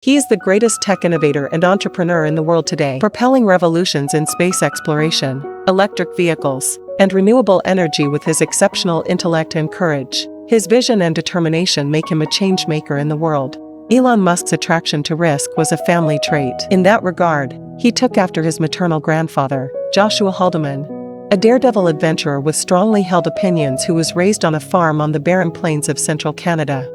He is the greatest tech innovator and entrepreneur in the world today, propelling revolutions in space exploration, electric vehicles, and renewable energy with his exceptional intellect and courage. His vision and determination make him a change maker in the world. Elon Musk's attraction to risk was a family trait. In that regard, he took after his maternal grandfather, Joshua Haldeman, a daredevil adventurer with strongly held opinions who was raised on a farm on the barren plains of central Canada.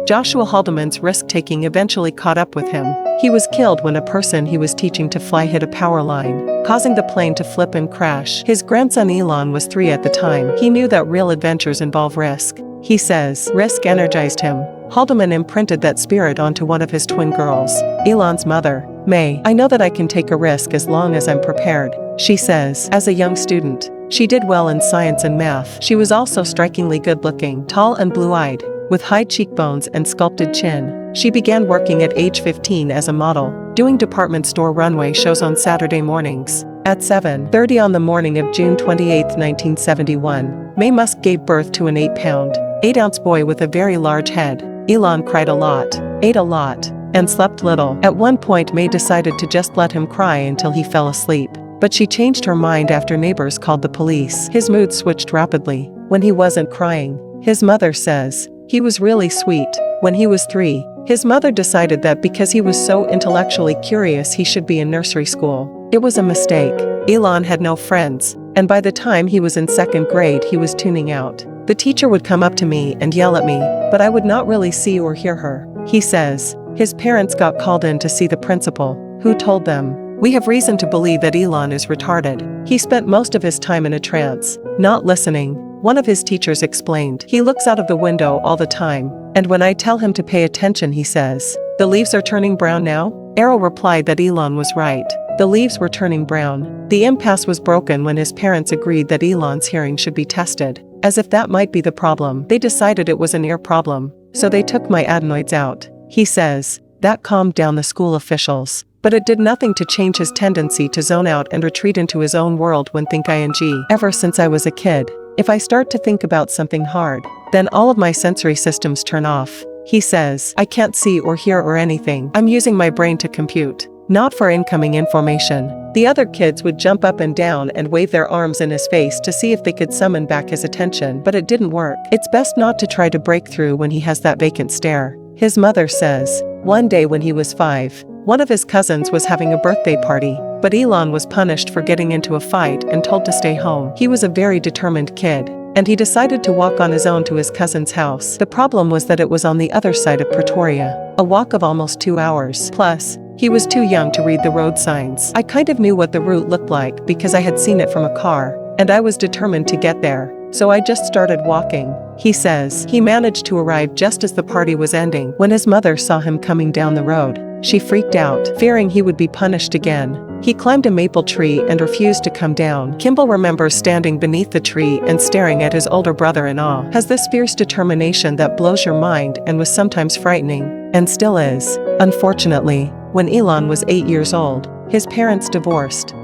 Joshua Haldeman's risk-taking eventually caught up with him. He was killed when a person he was teaching to fly hit a power line, causing the plane to flip and crash. His grandson Elon was 3 at the time. He knew that real adventures involve risk. He says, risk energized him. Haldeman imprinted that spirit onto one of his twin girls, Elon's mother, May. I know that I can take a risk as long as I'm prepared, she says. As a young student, she did well in science and math. She was also strikingly good-looking, tall and blue-eyed, with high cheekbones and sculpted chin. She began working at age 15 as a model, doing department store runway shows on Saturday mornings. At 7:30 on the morning of June 28, 1971, May Musk gave birth to an 8-pound, 8-ounce boy with a very large head. Elon cried a lot, ate a lot, and slept little. At one point May decided to just let him cry until he fell asleep. But she changed her mind after neighbors called the police. His mood switched rapidly when he wasn't crying. His mother says, he was really sweet. When he was 3, his mother decided that because he was so intellectually curious he should be in nursery school. It was a mistake. Elon had no friends, and by the time he was in 2nd grade he was tuning out. The teacher would come up to me and yell at me, but I would not really see or hear her. He says, his parents got called in to see the principal, who told them, we have reason to believe that Elon is retarded. He spent most of his time in a trance, not listening. One of his teachers explained, he looks out of the window all the time, and when I tell him to pay attention he says, the leaves are turning brown now? Arrow replied that Elon was right. The leaves were turning brown. The impasse was broken when his parents agreed that Elon's hearing should be tested. As if that might be the problem, they decided it was an ear problem, so they took my adenoids out. He says, that calmed down the school officials, but it did nothing to change his tendency to zone out and retreat into his own world when think-ing. Ever since I was a kid, if I start to think about something hard, then all of my sensory systems turn off. He says, I can't see or hear or anything. I'm using my brain to compute, not for incoming information. The other kids would jump up and down and wave their arms in his face to see if they could summon back his attention, but it didn't work. It's best not to try to break through when he has that vacant stare. His mother says, one day when he was 5, one of his cousins was having a birthday party, but Elon was punished for getting into a fight and told to stay home. He was a very determined kid, and he decided to walk on his own to his cousin's house. The problem was that it was on the other side of Pretoria, a walk of almost 2 hours. Plus, he was too young to read the road signs. I kind of knew what the route looked like because I had seen it from a car, and I was determined to get there, so I just started walking. He says, he managed to arrive just as the party was ending. When his mother saw him coming down the road, she freaked out, fearing he would be punished again. He climbed a maple tree and refused to come down. Kimball remembers standing beneath the tree and staring at his older brother in awe. Has this fierce determination that blows your mind and was sometimes frightening, and still is. Unfortunately, when Elon was 8 years old, his parents divorced.